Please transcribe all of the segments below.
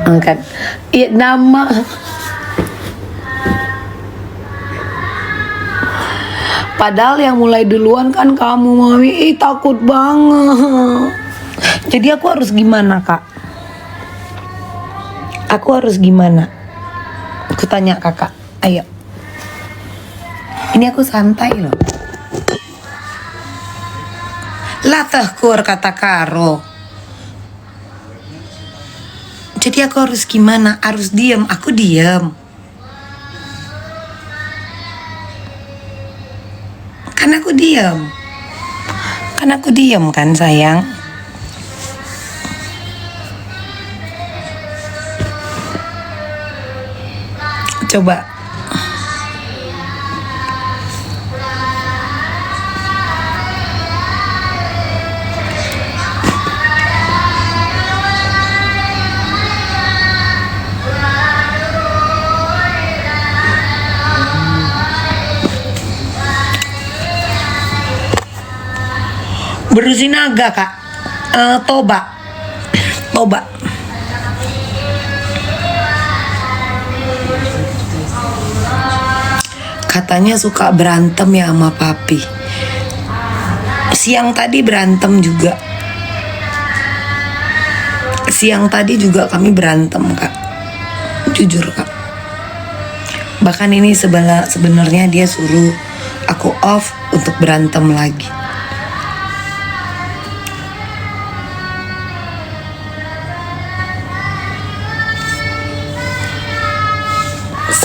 Angkat. Iya nama. Padahal yang mulai duluan kan kamu, Mami. Takut banget. Jadi aku harus gimana, Kak? Aku harus gimana? Aku tanya kakak. Ayo. Ini aku santai loh. Latah kur kata Karo. Jadi aku harus gimana? Harus diem. Aku diem. Kan aku diem. Kan aku diem kan sayang. Coba. Berusin naga, Kak. Toba. Toba. Katanya suka berantem ya sama papi. Siang tadi berantem juga. Siang tadi juga kami berantem, Kak. Jujur, Kak. Bahkan ini sebenarnya dia suruh aku off untuk berantem lagi.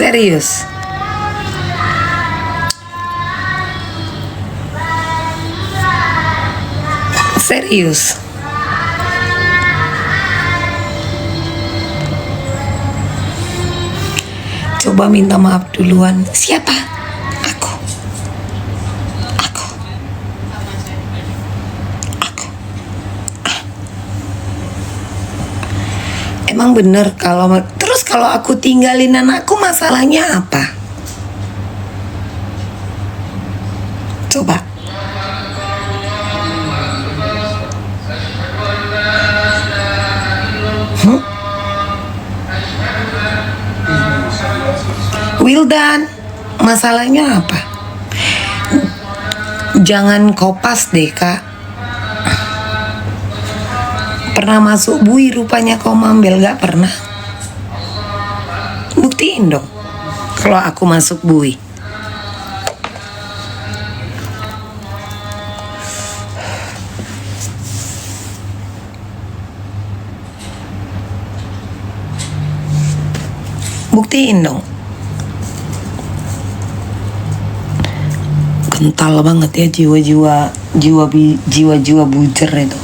Serius. Serius. Coba minta maaf duluan. Siapa? Aku. Aku. Aku. Emang bener kalau terus kalau aku tinggalin anakku masalahnya apa? Coba. Wildan, masalahnya apa? Jangan kopas deh, Kak. Pernah masuk bui rupanya kau mambel, gak pernah. Buktiin dong kalau aku masuk bui. Buktiin dong. Kental banget ya jiwa-jiwa bujer itu.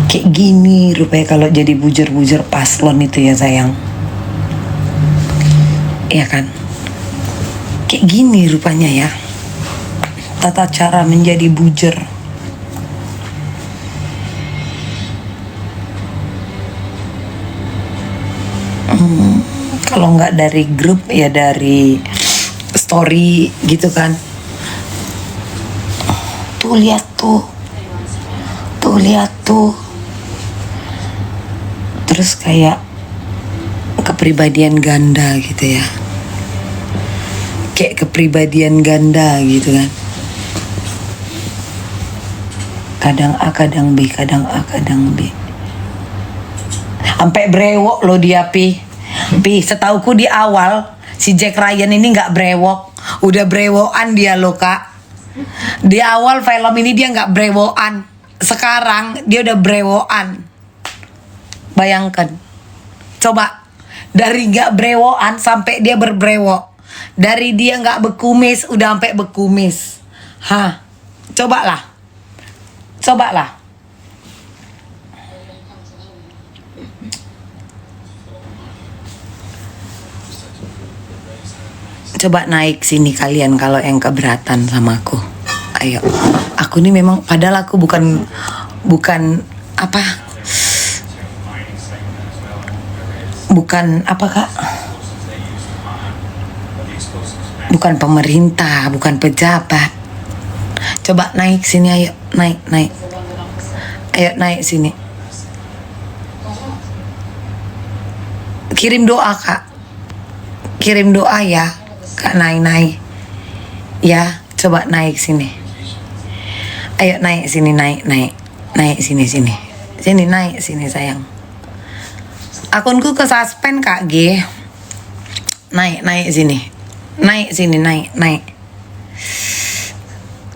Kayak gini rupanya kalau jadi bujer-bujer paslon itu ya sayang. Iya kan? Kayak gini rupanya ya tata cara menjadi bujer. Kalau nggak dari grup ya dari story gitu kan. Tuh lihat tuh. Tuh lihat tuh. Terus kayak kepribadian ganda gitu ya. Kayak kepribadian ganda gitu kan. Kadang A, kadang B, kadang A, kadang B. Sampai brewok loh dia, Pi. Setauku di awal si Jack Ryan ini nggak brewok. Udah brewokan dia loh, Kak. Di awal film ini dia nggak brewokan. Sekarang dia udah brewokan. Bayangkan. Coba. Dari nggak brewokan sampai dia berbrewok. Dari dia nggak bekumis udah sampai bekumis. Hah. Cobalah. Cobalah. Coba naik sini kalian kalau yang keberatan sama aku. Ayo. Aku ini memang padahal aku bukan apa? Bukan apa, Kak? Bukan pemerintah, bukan pejabat. Coba naik sini, ayo. Naik. Ayo naik sini. Kirim doa Kak, kirim doa ya Kak. Naik ya, coba naik sini, ayo naik sini, naik sini naik sini sayang. Akunku ke suspend Kak G. Naik sini,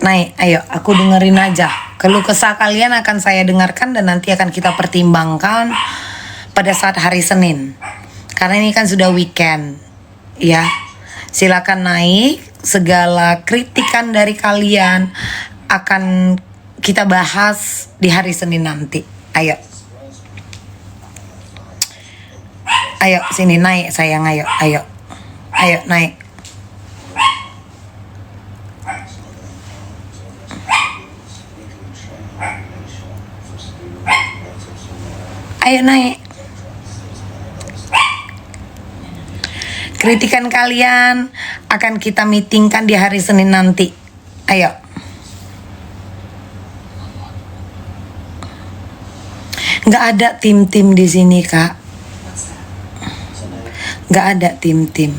naik, ayo aku dengerin aja. Keluh kesah kalian akan saya dengarkan dan nanti akan kita pertimbangkan pada saat hari Senin. Karena ini kan sudah weekend, ya. Silakan naik, segala kritikan dari kalian akan kita bahas di hari Senin nanti. Ayo. Ayo sini naik sayang, ayo naik. Ayo naik. Kritikan kalian akan kita meetingkan di hari Senin nanti. Ayo. Nggak ada tim-tim di sini Kak. Nggak ada tim-tim.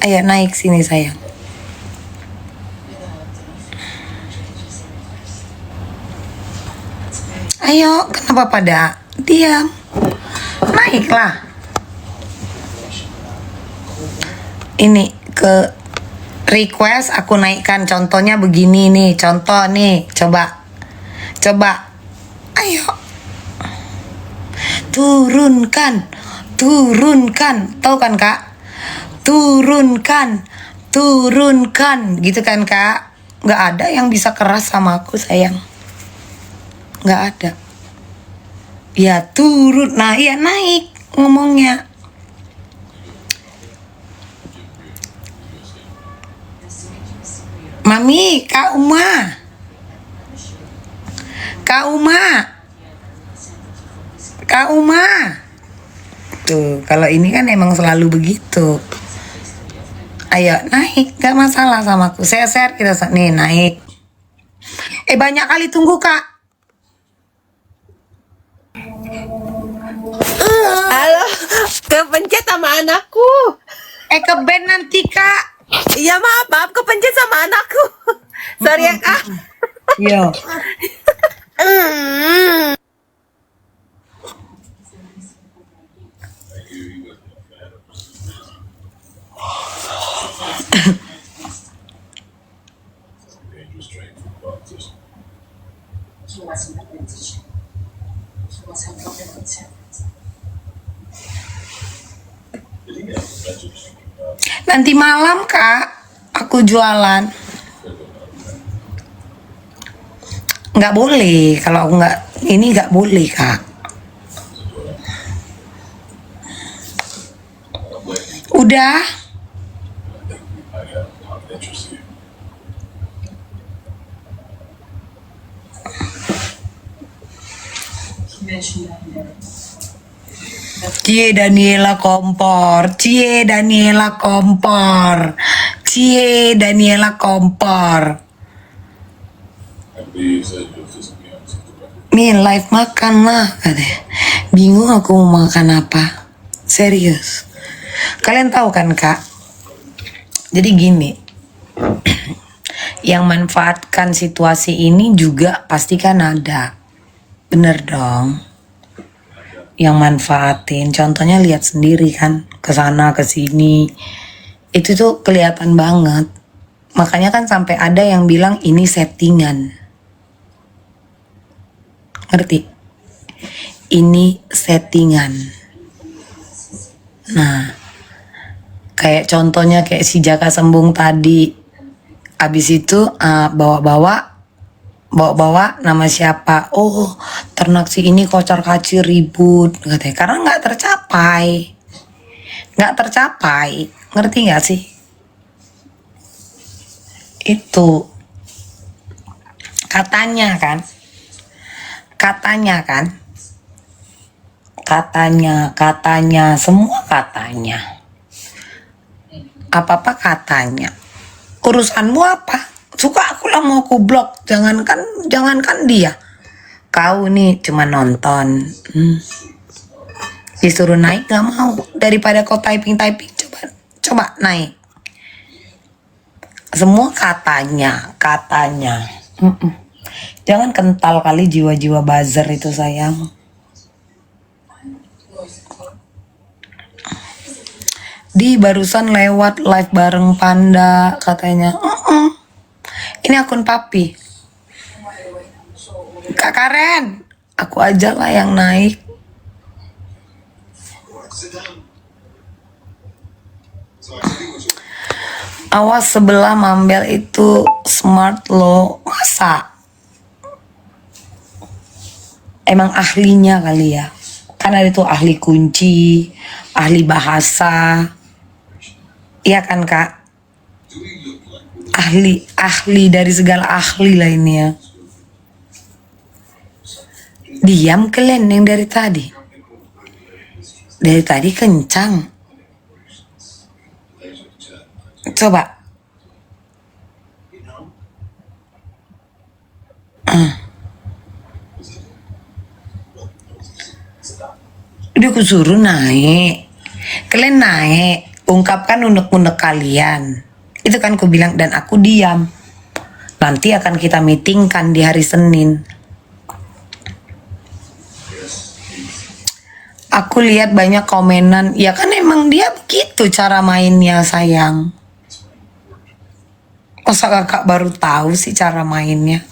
Ayo naik sini sayang. Ayo, kenapa pada diam? Naiklah. Ini ke request aku naikkan, contohnya begini nih, contoh nih, coba. Ayo. Turunkan. Tahu kan Kak? Turunkan. Gitu kan Kak? Nggak ada yang bisa keras sama aku sayang. Nggak ada. Ya turun. Nah iya naik ngomongnya. Mami, Kak Uma. Tuh, kalau ini kan emang selalu begitu. Ayo naik, gak masalah sama aku. Saya share kita nih naik. Banyak kali tunggu Kak. Halo, kepencet sama anakku. Ke band nanti Kak. Iya maaf, kepencet sama anakku. Sorry ya Kak. Yo. Nanti malam Kak, aku jualan. Nggak boleh, kalau aku nggak, ini nggak boleh Kak. Udah. Cie Daniela kompor. Nih live makan lah katanya. Bingung aku mau makan apa. Serius. Kalian tahu kan Kak? Jadi gini. Yang manfaatkan situasi ini juga pasti kan ada. Bener dong. Yang manfaatin, contohnya lihat sendiri kan, kesana kesini, itu tuh kelihatan banget. Makanya kan sampai ada yang bilang ini settingan, ngerti? Ini settingan. Nah, kayak contohnya kayak si Jaka Sembung tadi, abis itu bawa nama siapa, oh ternak si ini kocar kacir ribut katanya, karena nggak tercapai, ngerti nggak sih? Itu katanya semua katanya, apa katanya. Urusanmu apa? Suka aku lah mau aku blok. Jangankan dia. Kau nih cuma nonton. Disuruh naik gak mau. Daripada kau typing, coba naik. Semua katanya. Jangan kental kali jiwa-jiwa buzzer itu sayang. Di barusan lewat live bareng Panda katanya. Ini akun papi. Kak Karen, aku aja lah yang naik. Awas sebelah Mambel itu smart lo. Masa? Emang ahlinya kali ya. Kan ada tuh ahli kunci, ahli bahasa. Iya kan Kak? Ahli dari segala ahli lah ini ya. Diam kalian yang dari tadi. Dari tadi kencang. Coba. Udah aku suruh naik. Kalian naik. Ungkapkan unek-unek kalian. Itu kan aku bilang dan aku diam. Nanti akan kita meetingkan di hari Senin. Aku lihat banyak komenan. Ya kan emang dia begitu cara mainnya sayang. Masa kakak baru tahu sih cara mainnya?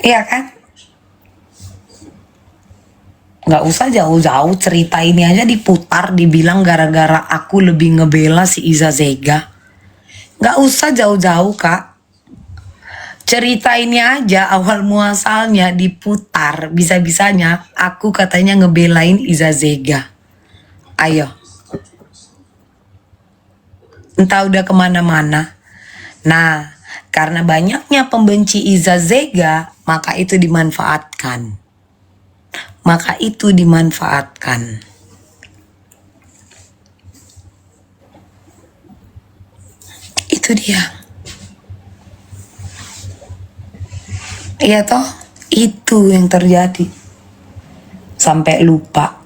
Iya kan? Gak usah jauh-jauh, cerita ini aja diputar, dibilang gara-gara aku lebih ngebela si Iza Zega. Gak usah jauh-jauh Kak. Cerita ini aja awal muasalnya diputar, bisa-bisanya aku katanya ngebelain Iza Zega. Ayo. Entah udah kemana-mana. Nah, karena banyaknya pembenci Iza Zega, maka itu dimanfaatkan. Itu dia. Iya toh? Itu yang terjadi. Sampai lupa.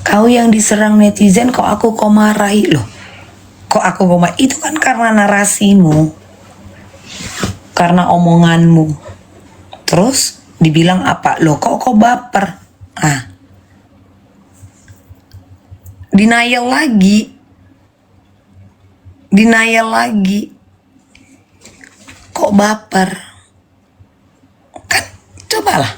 Kau yang diserang netizen kok aku marahi loh. Kok aku marahi? Itu kan karena narasimu. Karena omonganmu. Terus dibilang apa? Loh kok baper? Denial lagi. Kok baper? Kan cobalah.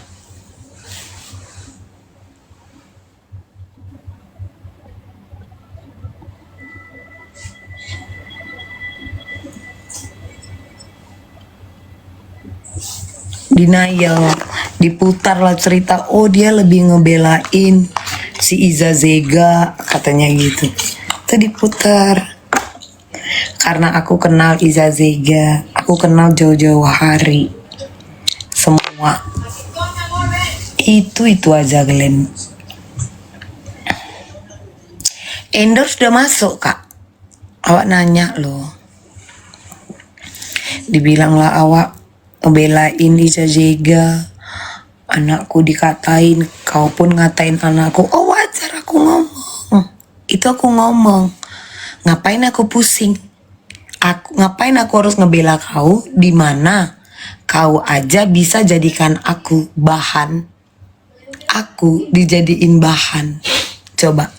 Denial, diputarlah cerita, oh dia lebih ngebelain si Iza Zega katanya gitu. Itu diputar. Karena aku kenal Iza Zega, aku kenal jauh-jauh hari. Semua. Itu aja Glenn. Endorse udah masuk Kak. Awak nanya loh. Dibilanglah awak ngebelain Iza Zega, anakku dikatain, kau pun ngatain anakku. Oh wajar aku ngomong. Itu aku ngomong. Ngapain aku pusing? Ngapain aku harus ngebela kau di mana kau aja bisa jadikan aku bahan. Aku dijadiin bahan. Coba.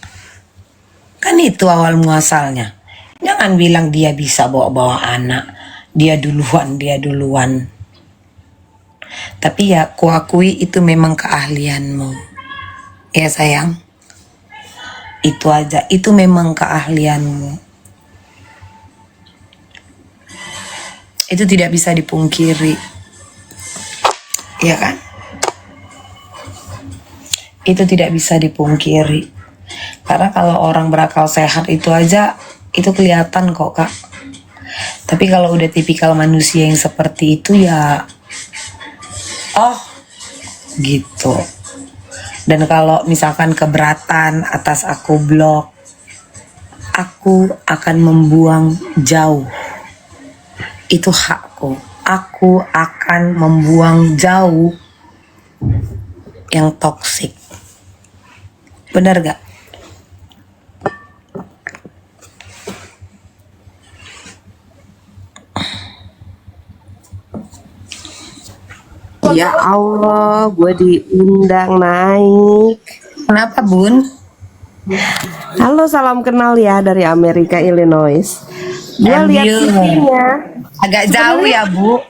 Kan itu awal muasalnya. Jangan bilang dia bisa bawa-bawa anak. Dia duluan. Tapi ya kuakui itu memang keahlianmu. Ya sayang. Itu aja. Itu memang keahlianmu. Itu tidak bisa dipungkiri. Ya kan? Itu tidak bisa dipungkiri. Karena kalau orang berakal sehat itu aja, itu kelihatan kok Kak. Tapi kalau udah tipikal manusia yang seperti itu ya, oh gitu. Dan kalau misalkan keberatan atas aku blok, aku akan membuang jauh. Itu hakku. Aku akan membuang jauh yang toksik. Bener gak? Ya Allah, gue diundang naik. Kenapa Bun? Halo, salam kenal ya dari Amerika, Illinois. Gue lihat Ambil. TV-nya. Agak jauh ya Bu.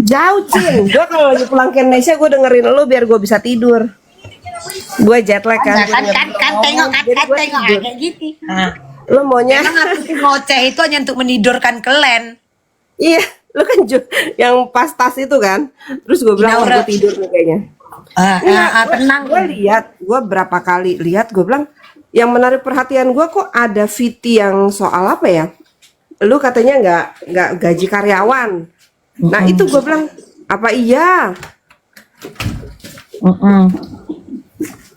Jauh, Cin. Gue kalau lagi pulang ke Indonesia, gue dengerin lu biar gue bisa tidur. Gue jet lag kan. Tengok Jadi gua tengok tidur. kayak gitu. Nah, Lu maunya? emang aku tuh ngoceh itu hanya untuk menidurkan kalian. Iya, lu kan yang pas tas itu kan. Terus gue bilang, Inaura. gue tidur nih kayaknya. Tenang. Gue lihat, gue berapa kali lihat, gue bilang, yang menarik perhatian gue kok ada VT yang soal apa ya? Lu katanya nggak gaji karyawan. Nah itu gue bilang, apa iya?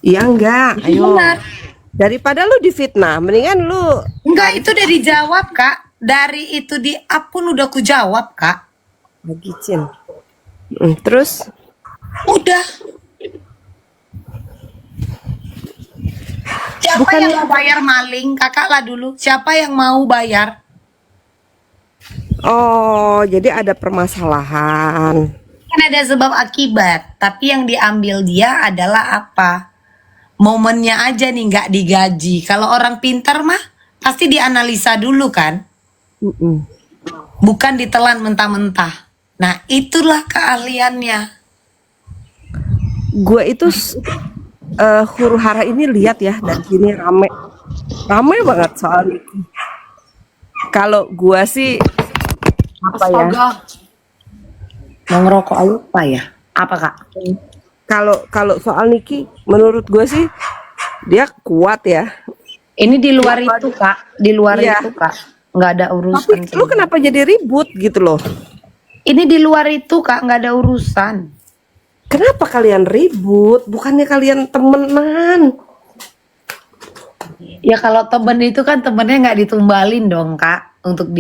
Iya enggak, ayo. Benar. Daripada lu difitnah, mendingan lu Enggak, itu udah dijawab Kak. Dari itu di up pun udah ku jawab Kak. lagi Cin. Terus Udah. Siapa Bukannya- yang mau bayar maling? Kakak lah dulu. Siapa yang mau bayar? oh jadi ada permasalahan. Kan ada sebab akibat. Tapi yang diambil dia adalah apa? Momennya aja nih nggak digaji. Kalau orang pintar mah pasti dianalisa dulu kan. Mm-mm. Bukan ditelan mentah-mentah. Nah itulah keahliannya. Gue itu huru hara ini lihat ya dan sini rame banget soal Niki. Kalau gue sih apa ya? Mau ngerokok apa ya? Apa Kak? Kalau soal Niki, menurut gue sih dia kuat ya. Ini di luar itu Kak. Di luar Iya. itu Kak. Nggak ada Tapi urusan. lu kenapa jadi ribut gitu loh? Ini di luar itu Kak. Nggak ada urusan. Kenapa kalian ribut? Bukannya kalian temenan? Ya kalau temen itu kan temennya nggak ditumbalin dong Kak. Untuk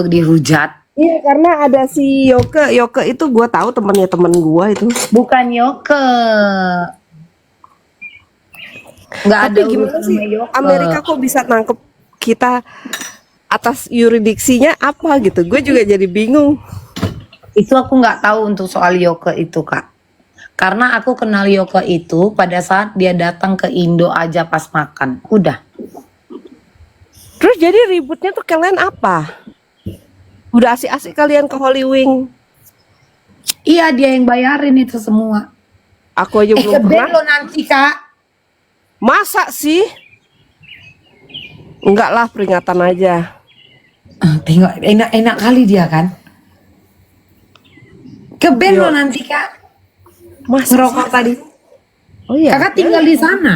dihujat. Iya karena ada si Yoke. Yoke itu gue tahu temennya temen gue itu. Bukan Yoke. Nggak Tapi ada gimana urusan sih sama Yoke. Amerika kok bisa nangkep kita atas yuridiksinya apa gitu? Gue juga jadi bingung. Itu aku nggak tahu untuk soal Yoke itu Kak. Karena aku kenal Yoke itu pada saat dia datang ke Indo aja pas makan. Udah. Terus jadi ributnya tuh kalian apa? Udah asik-asik kalian ke Holy Wing. Iya dia yang bayarin itu semua. Aku aja belum Keben pernah. lo nanti Kak. Masa sih? Enggak lah, peringatan aja. Tengok enak kali dia kan. Keben lo nanti Kak. Masa Ngerokok sih? tadi. Oh iya. Kakak tinggal di sana.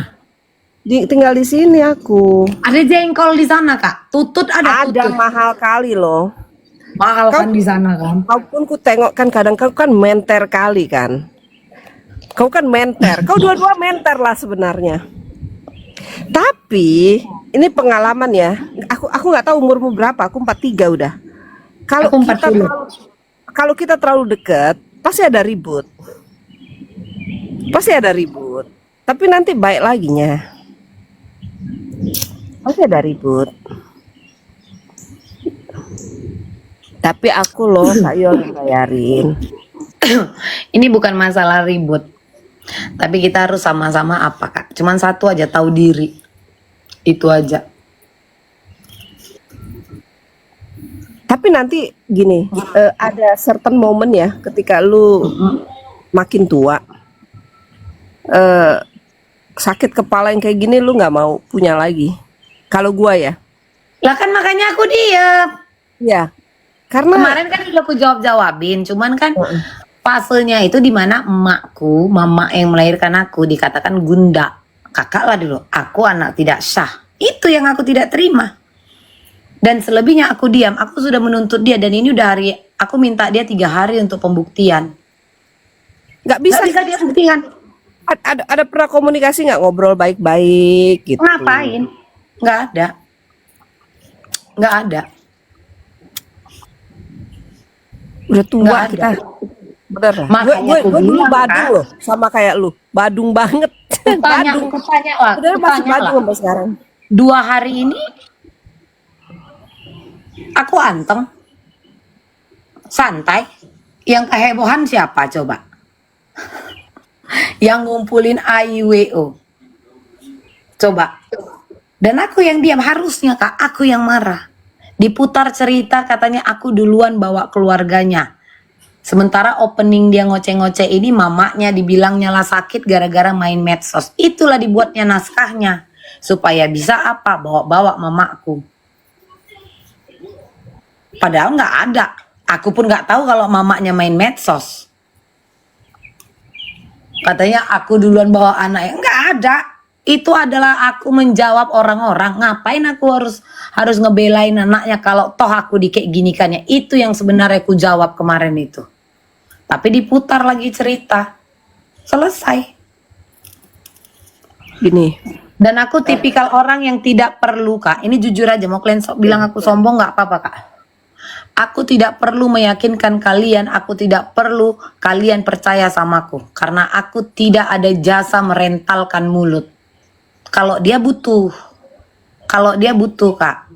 Tinggal di sini aku. Ada jengkol di sana Kak. Tutut ada Ada tutut. mahal kali loh. Mahal kan di sana kan. Kau pun ku tengok kan kadang kau kan menter kali kan. Kau kan menter. Kau dua-dua menter lah sebenarnya. Tapi ini pengalaman ya. Aku nggak tahu umurmu berapa. Aku 43 udah. Kalau Aku kita 40. kalau kita terlalu dekat, pasti ada ribut. Pasti ada ribut. Tapi nanti baik laginya. Pasti ada ribut. Tapi aku loh, saya yang bayarin. Ini bukan masalah ribut. Tapi kita harus sama-sama apa Kak? Cuman satu aja, tahu diri. Itu aja. Tapi nanti gini, ada certain moment ya, ketika lu makin tua, sakit kepala yang kayak gini lu nggak mau punya lagi. Kalau gua ya, Lah kan makanya aku diem. ya, karena Kemarin kan udah aku jawabin, cuman kan fasenya itu di mana emakku, mama yang melahirkan aku dikatakan gunda. Kakak lah dulu, aku anak tidak sah. Itu yang aku tidak terima. Dan selebihnya aku diam, aku sudah menuntut dia dan ini udah hari, aku minta dia 3 hari untuk pembuktian. nggak bisa. Nggak bisa dia buktikan. Ada pernah komunikasi nggak, ngobrol baik-baik gitu? Ngapain? Nggak ada. Nggak ada. Udah tua Nggak ada. kita. Bener lah. Makanya Gue aku dulu bilang, badung Kak. loh, sama kayak lu, badung banget. Kutanya, Badung. kutanya lah, Udah masih kutanya lah. Badung sampai sekarang. 2 hari ini aku anteng, santai. Yang kehebohan siapa coba? Yang ngumpulin AIWO. Coba. Dan aku yang diam, harusnya Kak, aku yang marah. Diputar cerita katanya aku duluan bawa keluarganya. Sementara opening dia ngoceh-ngoceh ini mamanya dibilang nyala sakit gara-gara main medsos. Itulah dibuatnya naskahnya. Supaya bisa apa? Bawa-bawa mamaku. Padahal nggak ada. Aku pun nggak tahu kalau mamanya main medsos. Katanya aku duluan bawa anaknya. Nggak ada. Itu adalah aku menjawab orang-orang. Ngapain aku harus ngebelain anaknya kalau toh aku kayak ginikannya. Itu yang sebenarnya aku jawab kemarin itu. Tapi diputar lagi cerita. Selesai. Gini, Dan aku tipikal orang yang tidak perlu Kak. Ini jujur aja, mau kalian bilang aku sombong nggak apa-apa Kak. Aku tidak perlu meyakinkan kalian, aku tidak perlu kalian percaya samaku. Karena aku tidak ada jasa merentalkan mulut. Kalau dia butuh Kak.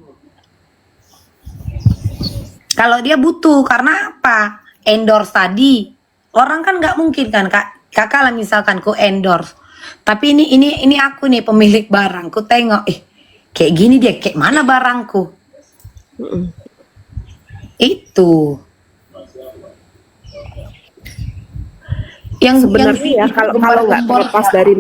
Kalau dia butuh, karena apa? Endorse tadi. Orang kan nggak mungkin kan Kak. Kakak lah misalkan ku endorse. Tapi ini aku nih pemilik barang. Ku tengok, kayak gini dia, kayak mana barangku? Itu. Yang sebenarnya ya kalau nggak terlepas dari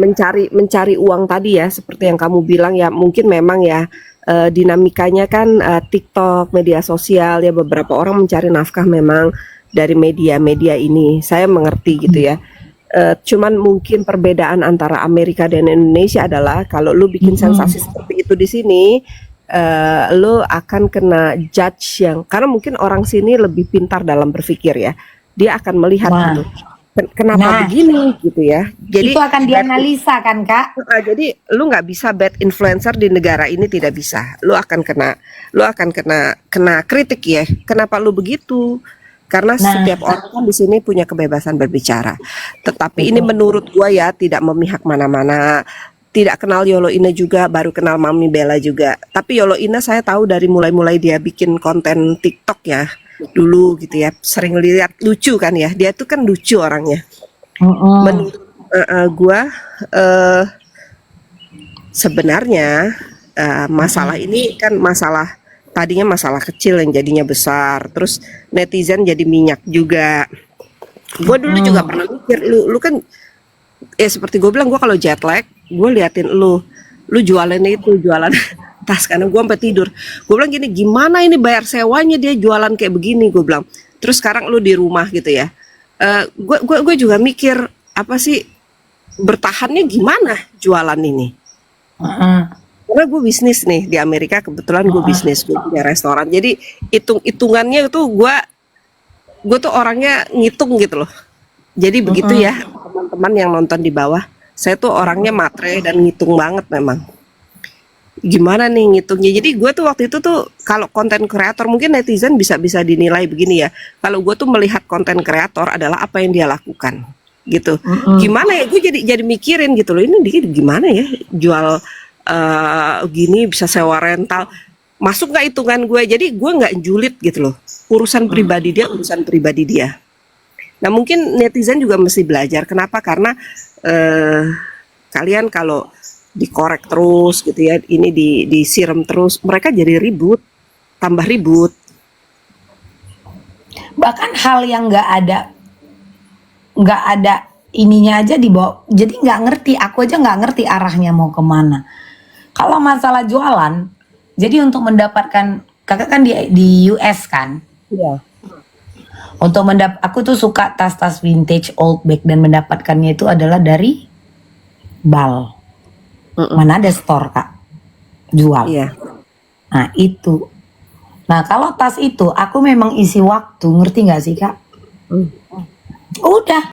mencari uang tadi ya, seperti yang kamu bilang ya, mungkin memang ya dinamikanya kan TikTok, media sosial ya, beberapa orang mencari nafkah memang dari media-media ini. Saya mengerti gitu ya. Cuman mungkin perbedaan antara Amerika dan Indonesia adalah kalau lu bikin sensasi seperti itu di sini, lu akan kena judge yang, karena mungkin orang sini lebih pintar dalam berpikir ya, dia akan melihat gitu, kenapa begini gitu ya. Jadi itu akan dianalisa kan Kak. Jadi lu nggak bisa bad influencer di negara ini, tidak bisa. Lu akan kena kritik ya. Kenapa lu begitu? Karena setiap orang kan di sini punya kebebasan berbicara. Tetapi ini menurut gua ya tidak memihak mana-mana. Tidak kenal Yolo Ina juga, baru kenal Mami Bella juga. Tapi Yolo Ina saya tahu dari mulai dia bikin konten TikTok ya dulu gitu ya. Sering lihat, lucu kan ya. Dia tuh kan lucu orangnya. Menurut gua sebenarnya masalah ini kan tadinya masalah kecil yang jadinya besar. Terus netizen jadi minyak juga. Gua dulu juga pernah mikir, lu kan ya seperti gue bilang, gue kalau jet lag, gue liatin lu jualan tas, karena gue sampai tidur. Gue bilang gini, gimana ini bayar sewanya dia jualan kayak begini, gue bilang. Terus sekarang lu di rumah gitu ya. Gue juga mikir, apa sih bertahannya gimana jualan ini? Karena gue bisnis nih di Amerika, kebetulan gue bisnis, gue punya restoran. Jadi hitungannya itu gue tuh orangnya ngitung gitu loh. Jadi begitu ya teman-teman yang nonton di bawah, saya tuh orangnya matre dan ngitung banget memang. Gimana nih ngitungnya? Jadi gue tuh waktu itu tuh kalau konten kreator, mungkin netizen bisa dinilai begini ya. Kalau gue tuh melihat konten kreator adalah apa yang dia lakukan gitu. Gimana ya? Gue jadi mikirin gitu loh. Ini dia gimana ya jual gini, bisa sewa rental, masuk nggak hitungan gue? Jadi gue nggak julid gitu loh. Urusan pribadi dia. Nah mungkin netizen juga mesti belajar. Kenapa? Karena kalian kalau dikorek terus gitu ya, ini disiram terus, mereka jadi tambah ribut. Bahkan hal yang nggak ada ininya aja dibawa, jadi nggak ngerti. Aku aja nggak ngerti arahnya mau kemana. Kalau masalah jualan, jadi untuk mendapatkan, kakak kan di US kan? Iya. Aku tuh suka tas-tas vintage old bag, dan mendapatkannya itu adalah dari Bal. Mana ada store Kak jual. Iya. Nah itu. Nah kalau tas itu aku memang isi waktu, ngerti nggak sih Kak? Udah